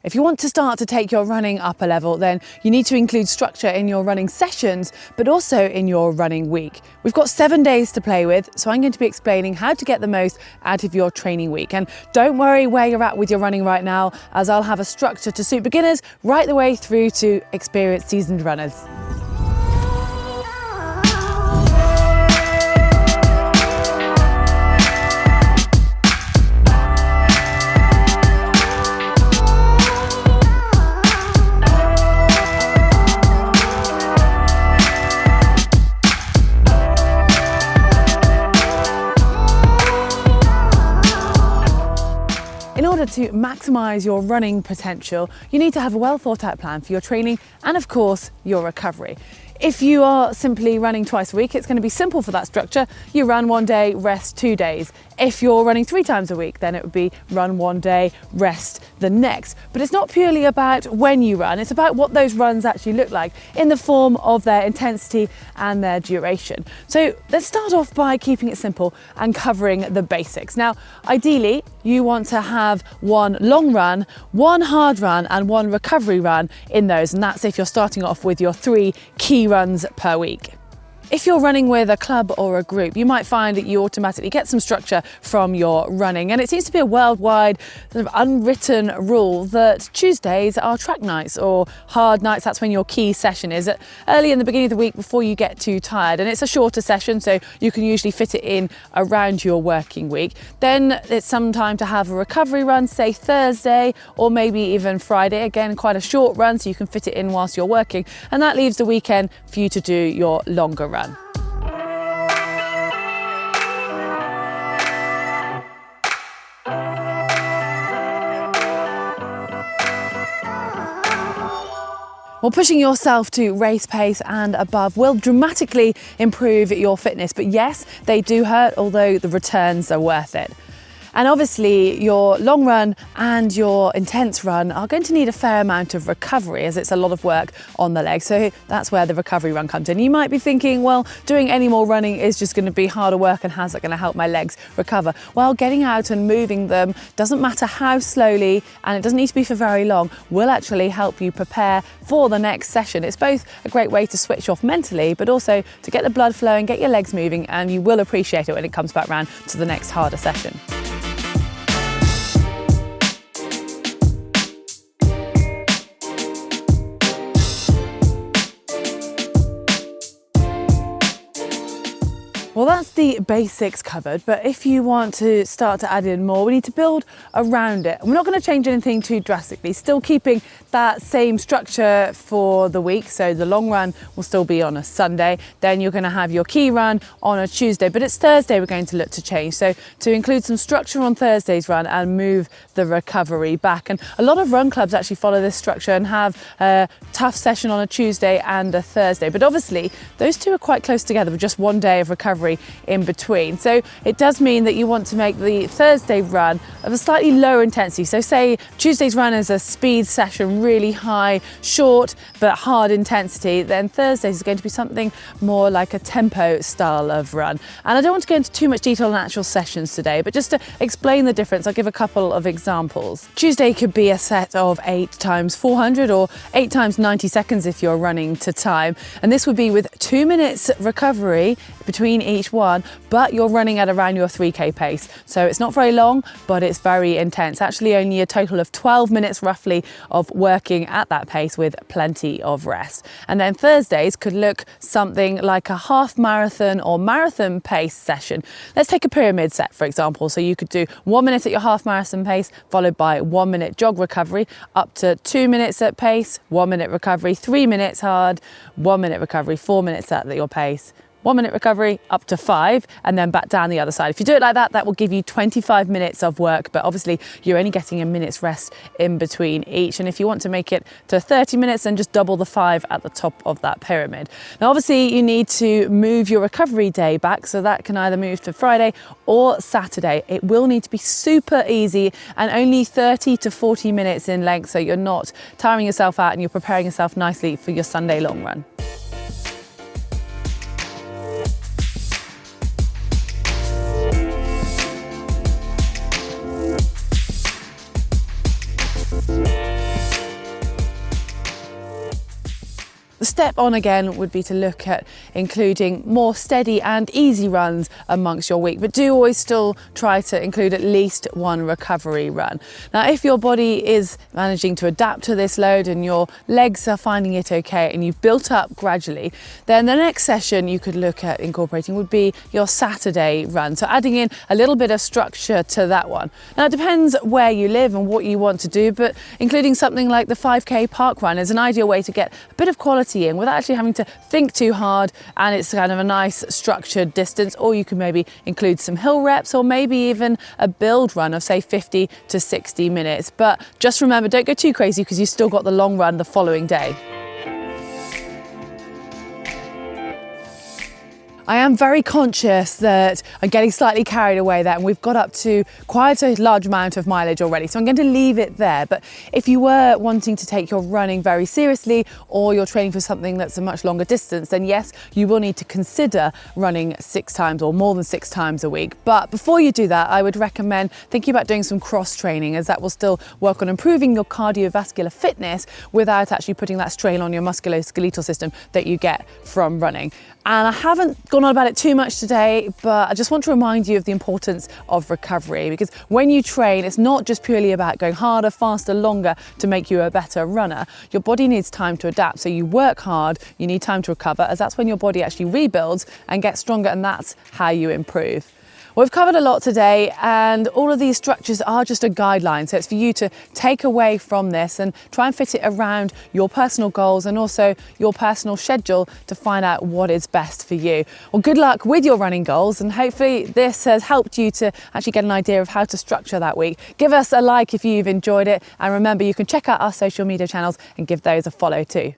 If you want to start to take your running up a level, then you need to include structure in your running sessions, but also in your running week. We've got 7 days to play with, so I'm going to be explaining how to get the most out of your training week. And don't worry where you're at with your running right now, as I'll have a structure to suit beginners right the way through to experienced seasoned runners. In order to maximise your running potential, you need to have a well thought out plan for your training and of course your recovery. If you are simply running twice a week, it's going to be simple for that structure. You run 1 day, rest 2 days. If you're running 3 times a week, then it would be run 1 day, rest the next. But it's not purely about when you run, it's about what those runs actually look like in the form of their intensity and their duration. So let's start off by keeping it simple and covering the basics. Now, ideally, you want to have 1 long run, 1 hard run and 1 recovery run in those. And that's if you're starting off with your 3 key runs per week. If you're running with a club or a group, you might find that you automatically get some structure from your running. And it seems to be a worldwide sort of unwritten rule that Tuesdays are track nights or hard nights. That's when your key session is early in the beginning of the week before you get too tired. And it's a shorter session, so you can usually fit it in around your working week. Then it's some time to have a recovery run, say Thursday or maybe even Friday. Again, quite a short run, so you can fit it in whilst you're working. And that leaves the weekend for you to do your longer run. Well, pushing yourself to race pace and above will dramatically improve your fitness, but yes, they do hurt, although the returns are worth it. And obviously your long run and your intense run are going to need a fair amount of recovery, as it's a lot of work on the legs. So that's where the recovery run comes in. You might be thinking, well, doing any more running is just going to be harder work, and how's that going to help my legs recover? Well, getting out and moving them, doesn't matter how slowly, and it doesn't need to be for very long, will actually help you prepare for the next session. It's both a great way to switch off mentally, but also to get the blood flowing, get your legs moving, and you will appreciate it when it comes back round to the next harder session. Well, that's the basics covered, but if you want to start to add in more, we need to build around it. We're not going to change anything too drastically, still keeping that same structure for the week. So the long run will still be on a Sunday, then you're going to have your key run on a Tuesday, but it's Thursday we're going to look to change. So to include some structure on Thursday's run and move the recovery back. And a lot of run clubs actually follow this structure and have a tough session on a Tuesday and a Thursday. But obviously those two are quite close together with just 1 day of recovery in between. So it does mean that you want to make the Thursday run of a slightly lower intensity. So say Tuesday's run is a speed session, really high, short but hard intensity, then Thursday's is going to be something more like a tempo style of run. And I don't want to go into too much detail on actual sessions today, but just to explain the difference, I'll give a couple of examples. Tuesday could be a set of 8 times 400 or 8 times 90 seconds if you're running to time. And this would be with 2 minutes recovery between each one, but you're running at around your 3K pace. So it's not very long, but it's very intense. Actually only a total of 12 minutes roughly of working at that pace with plenty of rest. And then Thursdays could look something like a half marathon or marathon pace session. Let's take a pyramid set, for example. So you could do 1 minute at your half marathon pace, followed by 1 minute jog recovery, up to 2 minutes at pace, 1 minute recovery, 3 minutes hard, 1 minute recovery, 4 minutes at your pace, 1 minute recovery up to 5, and then back down the other side. If you do it like that, that will give you 25 minutes of work, but obviously you're only getting a minute's rest in between each. And if you want to make it to 30 minutes, then just double the 5 at the top of that pyramid. Now, obviously you need to move your recovery day back, so that can either move to Friday or Saturday. It will need to be super easy and only 30 to 40 minutes in length, so you're not tiring yourself out and you're preparing yourself nicely for your Sunday long run. The step on again would be to look at including more steady and easy runs amongst your week, but do always still try to include at least one recovery run. Now, if your body is managing to adapt to this load and your legs are finding it okay and you've built up gradually, then the next session you could look at incorporating would be your Saturday run. So adding in a little bit of structure to that one. Now, it depends where you live and what you want to do, but including something like the 5K park run is an ideal way to get a bit of quality in without actually having to think too hard, and it's kind of a nice structured distance. Or you can maybe include some hill reps or maybe even a build run of say 50 to 60 minutes. But just remember, don't go too crazy because you've still got the long run the following day. I am very conscious that I'm getting slightly carried away there, and we've got up to quite a large amount of mileage already, so I'm going to leave it there. But if you were wanting to take your running very seriously, or you're training for something that's a much longer distance, then yes, you will need to consider running 6 times or more than 6 times a week. But before you do that, I would recommend thinking about doing some cross training, as that will still work on improving your cardiovascular fitness without actually putting that strain on your musculoskeletal system that you get from running. And I haven't gone on about it too much today, but I just want to remind you of the importance of recovery, because when you train, it's not just purely about going harder, faster, longer to make you a better runner. Your body needs time to adapt. So you work hard, you need time to recover, as that's when your body actually rebuilds and gets stronger, and that's how you improve. We've covered a lot today, and all of these structures are just a guideline. So it's for you to take away from this and try and fit it around your personal goals and also your personal schedule to find out what is best for you. Well, good luck with your running goals, and hopefully this has helped you to actually get an idea of how to structure that week. Give us a like if you've enjoyed it, and remember, you can check out our social media channels and give those a follow too.